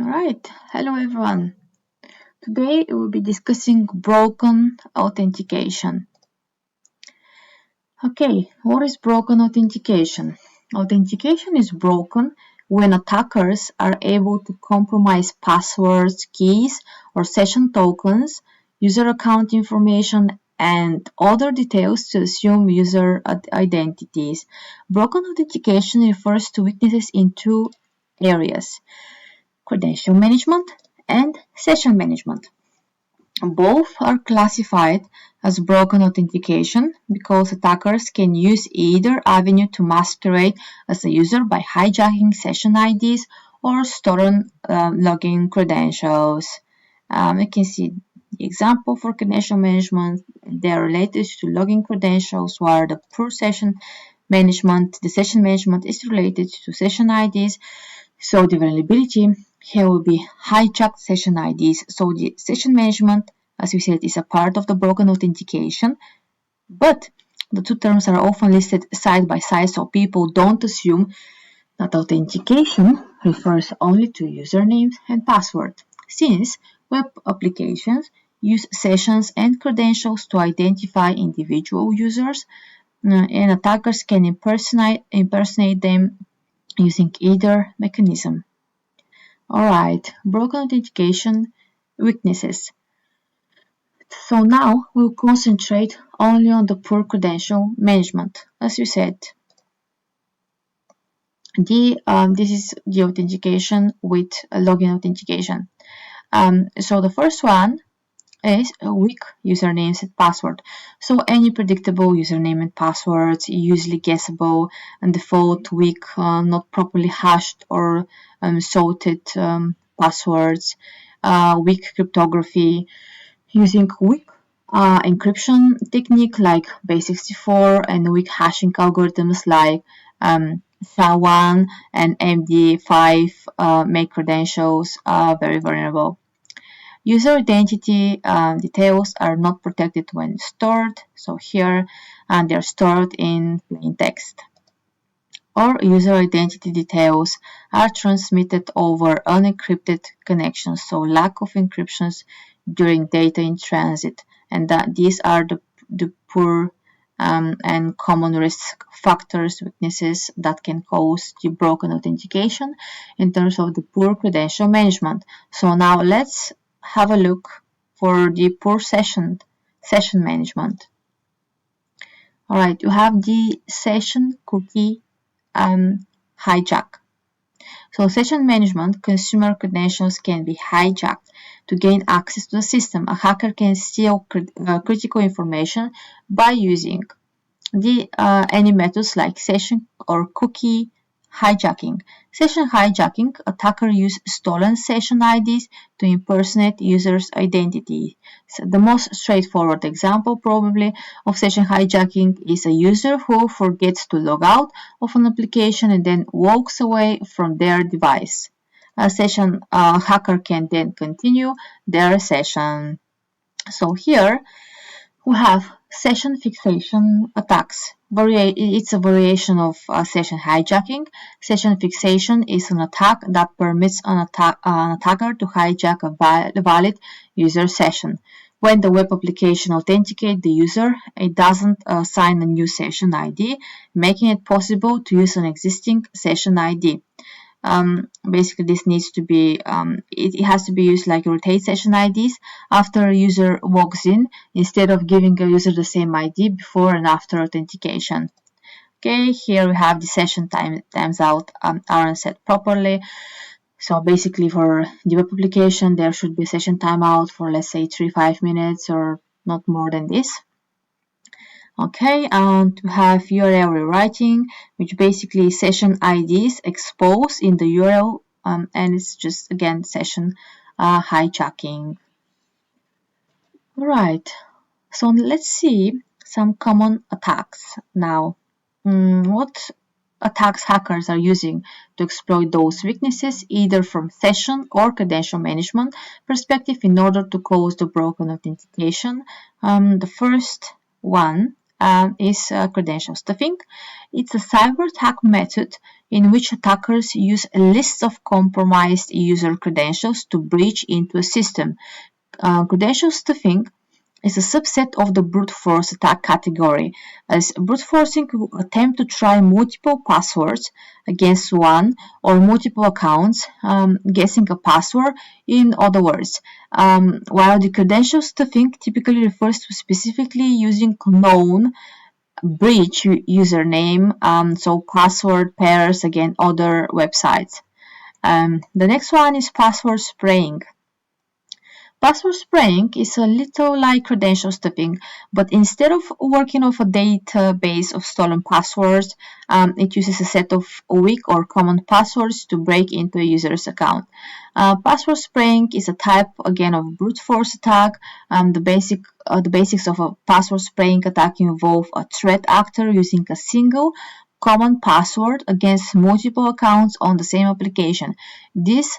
Alright, hello everyone. Today we will be discussing broken authentication. Okay, what is broken authentication? Authentication is broken when attackers are able to compromise passwords, keys, or session tokens, user account information, and other details to assume user identities. Broken authentication refers to weaknesses in two areas: credential management and session management. Both are classified as broken authentication because attackers can use either avenue to masquerade as a user by hijacking session IDs or stolen login credentials. You can see the example for credential management. They are related to login credentials, while the poor session management, the session management is related to session IDs. So the vulnerability here will be hijacked session IDs. So the session management, as we said, is a part of the broken authentication, but the two terms are often listed side by side, so people don't assume that authentication refers only to usernames and password, since web applications use sessions and credentials to identify individual users, and attackers can impersonate them using either mechanism. Alright, broken authentication weaknesses. So now we'll concentrate only on the poor credential management. As you said, this is the authentication with login authentication. So the first one is a weak usernames and password. So any predictable username and passwords, usually guessable and default, weak, not properly hashed or sorted passwords, weak cryptography, using weak encryption technique like base64 and weak hashing algorithms like SHA-1 and MD5 make credentials very vulnerable. User identity details are not protected when stored, so here they're stored in plain text. Or user identity details are transmitted over unencrypted connections, so lack of encryptions during data in transit, and that these are the poor and common risk factors, weaknesses that can cause the broken authentication in terms of the poor credential management. So now let's have a look for the poor session management. Alright, you have the session cookie hijack. So session management, consumer credentials can be hijacked to gain access to the system. A hacker can steal critical information by using any methods like session or cookie hijacking. Session hijacking, attacker use stolen session IDs to impersonate users' identity. So the most straightforward example probably of session hijacking is a user who forgets to log out of an application and then walks away from their device. A session hacker can then continue their session. So here we have session fixation attacks. It's a variation of session hijacking. Session fixation is an attack that permits an attacker to hijack a valid user session. When the web application authenticates the user, it doesn't assign a new session ID, making it possible to use an existing session ID. Basically this needs to be it has to be used like rotate session IDs after a user logs in, instead of giving a user the same ID before and after authentication. Okay, here we have the session times out aren't set properly. So basically for the web application there should be a session timeout for, let's say, 3-5 minutes or not more than this. Okay, and we have URL rewriting, which basically is session IDs exposed in the URL, and it's just, again, session hijacking. Alright, so let's see some common attacks now. What attacks hackers are using to exploit those weaknesses, either from session or credential management perspective, in order to cause the broken authentication? The first one is credential stuffing. It's a cyber attack method in which attackers use a list of compromised user credentials to breach into a system. Credential stuffing is a subset of the brute force attack category, as brute forcing will attempt to try multiple passwords against one or multiple accounts, guessing a password. In other words, while the credential stuffing typically refers to specifically using known breach username, so password pairs against other websites. The next one is password spraying. Password spraying is a little like credential stuffing, but instead of working off a database of stolen passwords, it uses a set of weak or common passwords to break into a user's account. Password spraying is a type, again, of brute force attack. The basics of a password spraying attack involve a threat actor using a single common password against multiple accounts on the same application. This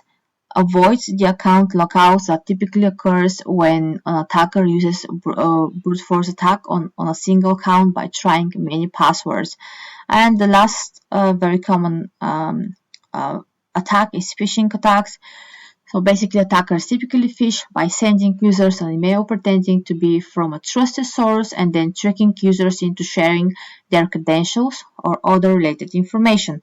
avoids the account lockouts that typically occurs when an attacker uses brute force attack on a single account by trying many passwords. And the last very common attack is phishing attacks. So basically, attackers typically phish by sending users an email pretending to be from a trusted source and then tricking users into sharing their credentials or other related information.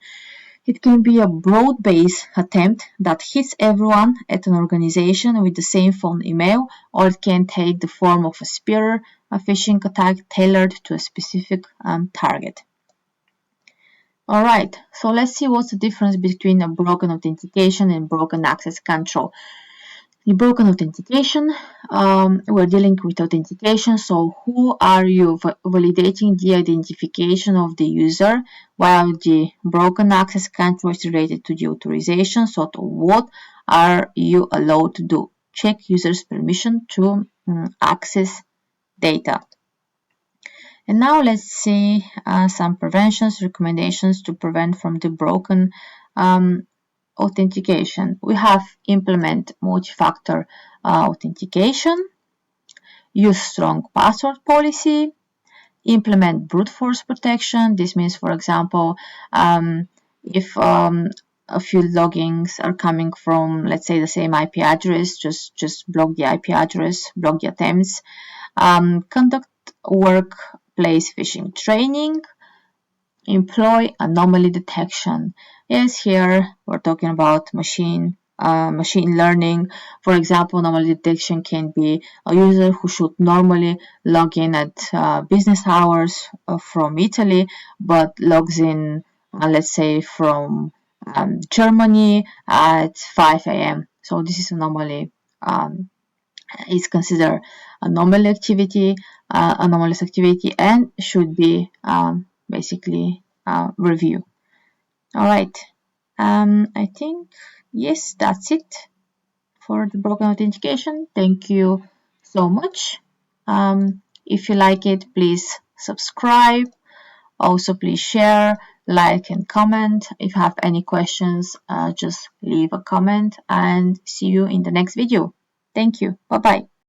It can be a broad-based attempt that hits everyone at an organization with the same phone email, or it can take the form of a spear, a phishing attack tailored to a specific target. Alright, so let's see what's the difference between a broken authentication and broken access control. The broken authentication, we're dealing with authentication, so who are you validating the identification of the user, while the broken access control is related to the authorization, so to what are you allowed to do? Check users' permission to access data. And now let's see some preventions, recommendations to prevent from the broken authentication. We have implement multi-factor authentication, use strong password policy, implement brute force protection. This means, for example, if a few logins are coming from, let's say, the same IP address, just block the IP address, block the attempts. Conduct workplace phishing training, employ anomaly detection. Yes, here we're talking about machine learning. For example, anomaly detection can be a user who should normally log in at business hours from Italy, but logs in, let's say, from Germany at 5 a.m. So this is anomaly. Is considered anomalous activity, and should be basically review. All right. I think, yes, that's it for the broken authentication. Thank you so much. If you like it, please subscribe. Also, please share, like, and comment. If you have any questions, just leave a comment, and see you in the next video. Thank you. Bye-bye.